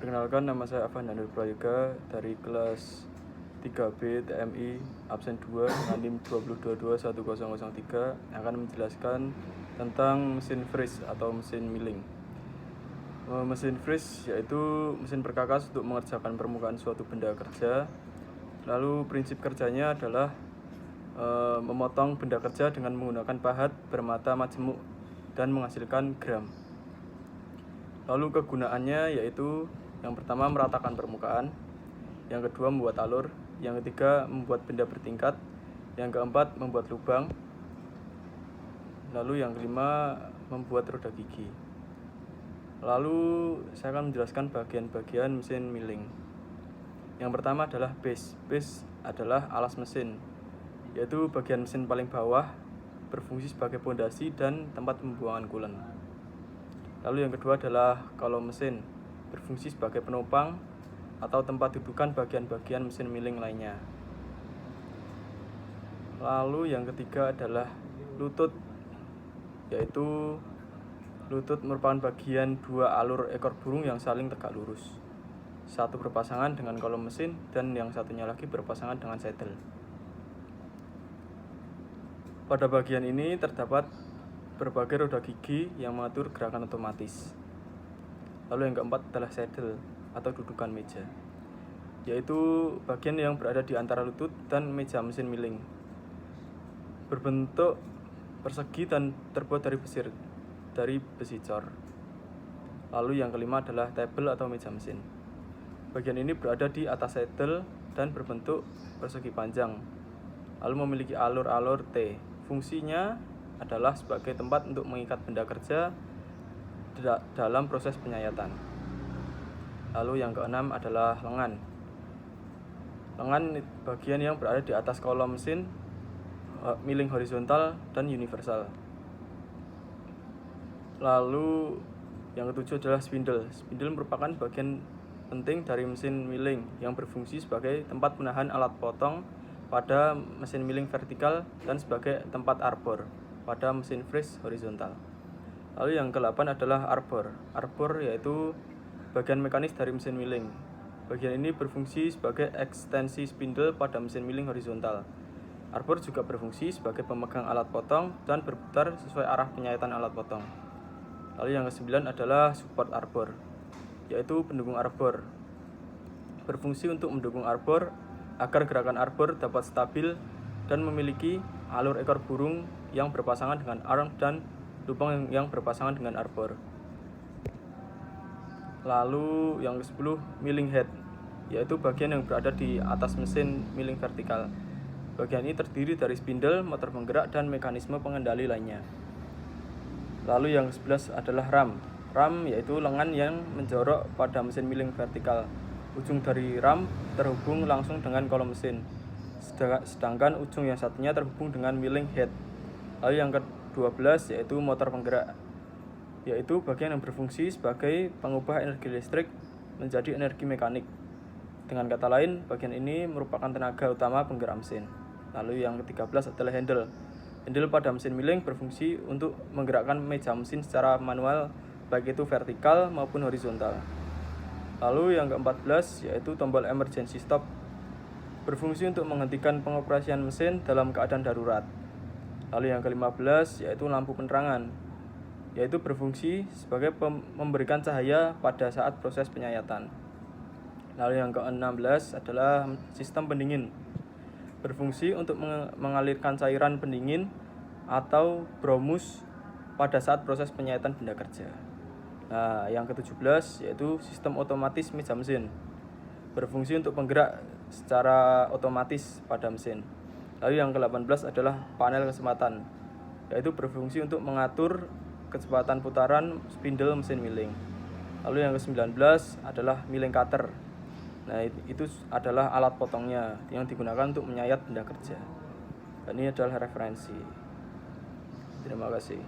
Perkenalkan, nama saya Afan Daniel Prayoga dari kelas 3B TMI absen 2 NIM 20221003 akan menjelaskan tentang mesin freeze atau mesin milling. Mesin freeze yaitu mesin perkakas untuk mengerjakan permukaan suatu benda kerja. Lalu prinsip kerjanya adalah memotong benda kerja dengan menggunakan pahat bermata majemuk dan menghasilkan gram. Lalu kegunaannya yaitu yang pertama meratakan permukaan, yang kedua membuat alur, yang ketiga membuat benda bertingkat, yang keempat membuat lubang, lalu yang kelima membuat roda gigi. Lalu saya akan menjelaskan bagian-bagian mesin milling. Yang pertama adalah base. Base adalah alas mesin, yaitu bagian mesin paling bawah, berfungsi sebagai pondasi dan tempat pembuangan coolant. Lalu yang kedua adalah kolom mesin, berfungsi sebagai penopang atau tempat dudukan bagian-bagian mesin milling lainnya. Lalu yang ketiga adalah lutut, yaitu lutut merupakan bagian dua alur ekor burung yang saling tegak lurus. Satu berpasangan dengan kolom mesin dan yang satunya lagi berpasangan dengan saddle. Pada bagian ini terdapat berbagai roda gigi yang mengatur gerakan otomatis. Lalu yang keempat adalah saddle atau dudukan meja, yaitu bagian yang berada di antara lutut dan meja mesin milling. Berbentuk persegi dan terbuat dari besi cor. Lalu yang kelima adalah table atau meja mesin. Bagian ini berada di atas saddle dan berbentuk persegi panjang, lalu memiliki alur-alur T. Fungsinya adalah sebagai tempat untuk mengikat benda kerja dalam proses penyayatan. Lalu yang keenam adalah lengan. Lengan bagian yang berada di atas kolom mesin milling horizontal dan universal. Lalu yang ketujuh adalah spindle. Spindle merupakan bagian penting dari mesin milling yang berfungsi sebagai tempat menahan alat potong pada mesin milling vertikal dan sebagai tempat arbor pada mesin freeze horizontal. Lalu yang ke-8 adalah arbor. Arbor yaitu bagian mekanis dari mesin milling. Bagian ini berfungsi sebagai ekstensi spindle pada mesin milling horizontal. Arbor juga berfungsi sebagai pemegang alat potong dan berputar sesuai arah penyayatan alat potong. Lalu yang ke-9 adalah support arbor, yaitu pendukung arbor. Berfungsi untuk mendukung arbor agar gerakan arbor dapat stabil dan memiliki alur ekor burung yang berpasangan dengan arm dan lubang yang berpasangan dengan arbor. Lalu yang ke-10 milling head, yaitu bagian yang berada di atas mesin milling vertikal. Bagian ini terdiri dari spindle, motor penggerak, dan mekanisme pengendali lainnya. Lalu yang ke-11 adalah ram. Ram yaitu lengan yang menjorok pada mesin milling vertikal. Ujung dari ram terhubung langsung dengan kolom mesin, sedangkan ujung yang satunya terhubung dengan milling head. Lalu yang ke-12 yaitu motor penggerak, yaitu bagian yang berfungsi sebagai pengubah energi listrik menjadi energi mekanik. Dengan kata lain, bagian ini merupakan tenaga utama penggerak mesin. Lalu yang ke-13 adalah handle. Handle pada mesin milling berfungsi untuk menggerakkan meja mesin secara manual, baik itu vertikal maupun horizontal. Lalu yang ke-14 yaitu tombol emergency stop, berfungsi untuk menghentikan pengoperasian mesin dalam keadaan darurat. Lalu yang ke-15 yaitu lampu penerangan, yaitu berfungsi sebagai memberikan cahaya pada saat proses penyayatan. Lalu yang ke-16 adalah sistem pendingin, berfungsi untuk mengalirkan cairan pendingin atau bromus pada saat proses penyayatan benda kerja. Nah, yang ke-17 yaitu sistem otomatis meja mesin, berfungsi untuk penggerak secara otomatis pada mesin. Lalu yang ke-18 adalah panel kecepatan, yaitu berfungsi untuk mengatur kecepatan putaran spindle mesin milling. Lalu yang ke-19 adalah milling cutter. Nah, itu adalah alat potongnya yang digunakan untuk menyayat benda kerja. Dan ini adalah referensi. Terima kasih.